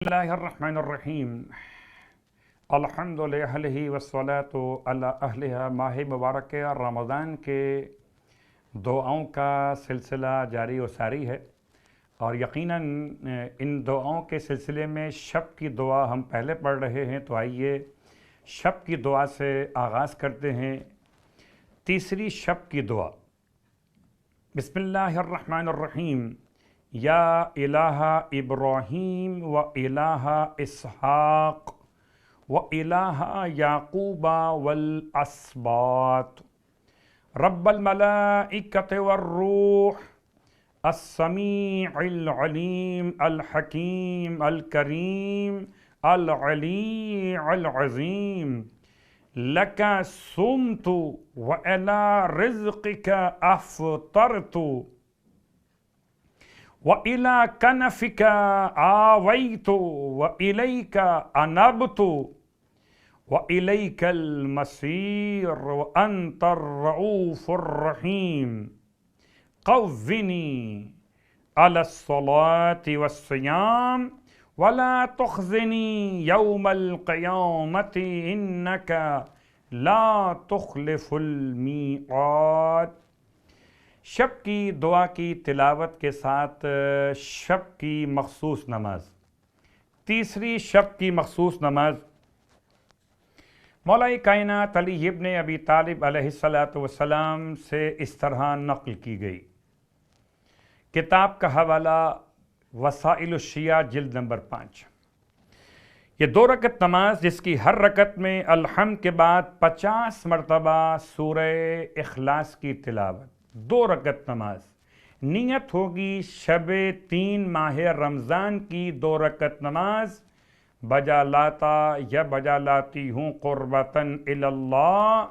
اللہ الرحمن الرحیم الحمد للہ والصلاۃ علی اہلہا ماہ مبارک رمضان کے دعاؤں کا سلسلہ جاری و ساری ہے، اور یقیناً ان دعاؤں کے سلسلے میں شب کی دعا ہم پہلے پڑھ رہے ہیں، تو آئیے شب کی دعا سے آغاز کرتے ہیں۔ تیسری شب کی دعا، بسم اللہ الرحمن الرحیم، یا الہ ابراہیم و الہ اسحاق و الہ یعقوب والاسباط رب الملائکۃ والروح السمیع العلیم الحکیم الکریم العلی العظیم، لک صمت و الی رزقک افطرت وَإِلَىٰ كَنَفِكَ آوَيْتُ وَإِلَيْكَ أَنَبْتُ وَإِلَيْكَ الْمَصِيرُ وَأَنْتَ الرَّؤُوفُ الرَّحِيمُ، قَوِّنِي عَلَى الصَّلَاةِ وَالصِّيَامِ وَلَا تُخْزِنِي يَوْمَ الْقِيَامَةِ إِنَّكَ لَا تُخْلِفُ الْمِيعَادَ۔ شب کی دعا کی تلاوت کے ساتھ شب کی مخصوص نماز، تیسری شب کی مخصوص نماز مولا کائنات علی ابن ابی طالب علیہ السلام سے اس طرح نقل کی گئی۔ کتاب کا حوالہ وسائل الشیعہ جلد نمبر 5۔ یہ 2 رکعت نماز جس کی ہر رکعت میں الحمد کے بعد 50 مرتبہ سورہ اخلاص کی تلاوت، 2 رکعت نماز، نیت ہوگی شب 3 ماہ رمضان کی 2 رکعت نماز، بجا لاتا یا بجا لاتی ہوں قربتاً الی اللہ۔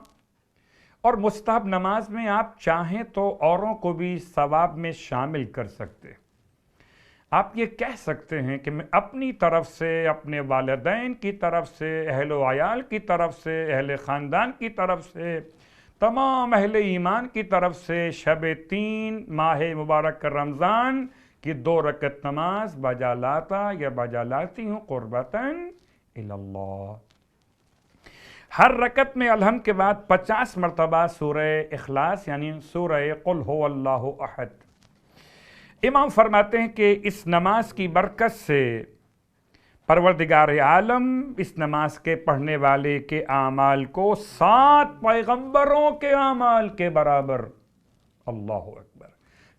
اور مستحب نماز میں آپ چاہیں تو اوروں کو بھی ثواب میں شامل کر سکتے۔ آپ یہ کہہ سکتے ہیں کہ میں اپنی طرف سے، اپنے والدین کی طرف سے، اہل و عیال کی طرف سے، اہل خاندان کی طرف سے، تمام اہل ایمان کی طرف سے شب 3 ماہ مبارک رمضان کی 2 رکعت نماز بجا لاتا یا بجا لاتی ہوں قربتاً الی اللہ۔ ہر رکعت میں الحمد کے بعد 50 مرتبہ سورہ اخلاص یعنی سورہ قل هو اللہ احد۔ امام فرماتے ہیں کہ اس نماز کی برکت سے پروردگار عالم اس نماز کے پڑھنے والے کے اعمال کو 7 پیغمبروں کے اعمال کے برابر، اللہ اکبر،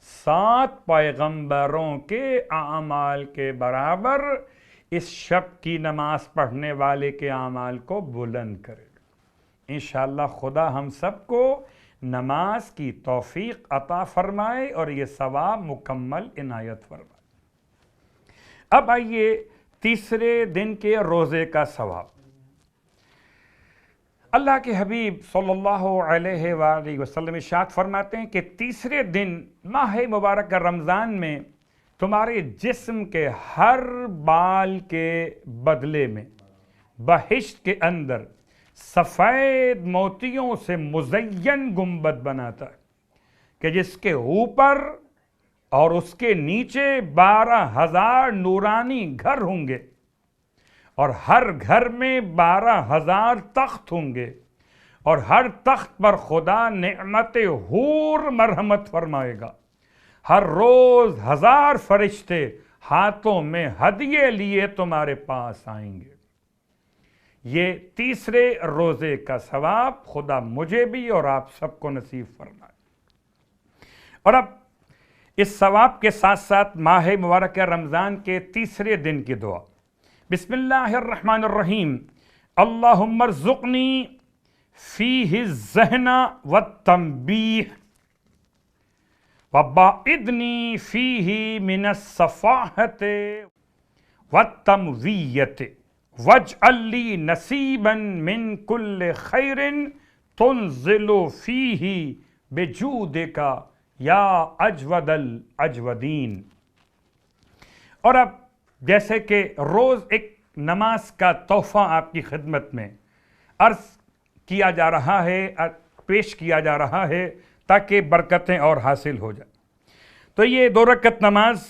7 پیغمبروں کے اعمال کے برابر اس شب کی نماز پڑھنے والے کے اعمال کو بلند کرے گا۔ انشاءاللہ خدا ہم سب کو نماز کی توفیق عطا فرمائے اور یہ ثواب مکمل عنایت فرمائے۔ اب آئیے تیسرے دن کے روزے کا ثواب۔ اللہ کے حبیب صلی اللہ علیہ وآلہ وسلم ارشاد فرماتے ہیں کہ تیسرے دن ماہ مبارک رمضان میں تمہارے جسم کے ہر بال کے بدلے میں بہشت کے اندر سفید موتیوں سے مزین گنبد بناتا ہے کہ جس کے اوپر اور اس کے نیچے 12,000 نورانی گھر ہوں گے، اور ہر گھر میں 12,000 تخت ہوں گے، اور ہر تخت پر خدا نعمت حور مرحمت فرمائے گا۔ ہر روز 1000 فرشتے ہاتھوں میں ہدیے لیے تمہارے پاس آئیں گے۔ یہ تیسرے روزے کا ثواب خدا مجھے بھی اور آپ سب کو نصیب فرمائے۔ اور اب اس ثواب کے ساتھ ساتھ ماہ مبارک رمضان کے تیسرے دن کی دعا، بسم اللہ الرحمن الرحیم، اللہم ارزقنی فیہ الذہن والتنبیہ وباعدنی فیہ من الصفاحۃ والتمویۃ واجعل لی نصیبا من کل خیر تنزل فیہ بجودک یا اجود الاجودین۔ اور اب جیسے کہ روز ایک نماز کا تحفہ آپ کی خدمت میں عرض کیا جا رہا ہے، پیش کیا جا رہا ہے تاکہ برکتیں اور حاصل ہو جائیں، تو یہ 2 رکعت نماز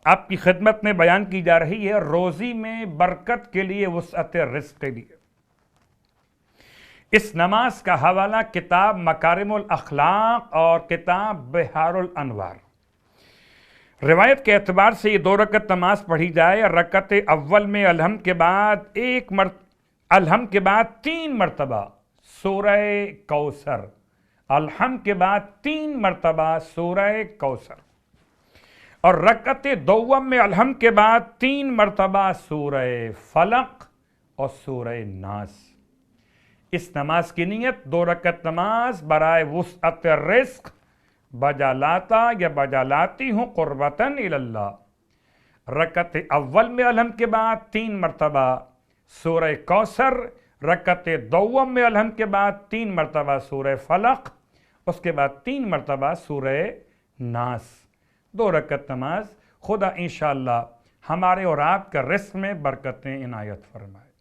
آپ کی خدمت میں بیان کی جا رہی ہے روزی میں برکت کے لیے، وسعت رزق کے لیے۔ اس نماز کا حوالہ کتاب مکارم الاخلاق اور کتاب بحار الانوار۔ روایت کے اعتبار سے یہ 2 رکعت نماز پڑھی جائے، رکعت اول میں الحمد کے بعد الحمد کے بعد 3 مرتبہ سورہ کوثر، الحمد کے بعد 3 مرتبہ سورہ کوثر، اور رکعت دوم میں الحمد کے بعد 3 مرتبہ سورہ فلق اور سورہ ناس۔ اس نماز کی نیت 2 رکعت نماز برائے وسعت رزق، بجا لاتا یا بجا لاتی ہوں قربتاً اللہ۔ رکعت اول میں الحمد کے بعد 3 مرتبہ سورہ کوثر، رکعت دوم میں الحمد کے بعد 3 مرتبہ سورہ فلق، اس کے بعد 3 مرتبہ سورہ ناس۔ 2 رکعت نماز۔ خدا انشاءاللہ ہمارے اور آپ کا رزق میں برکتیں عنایت فرمائے۔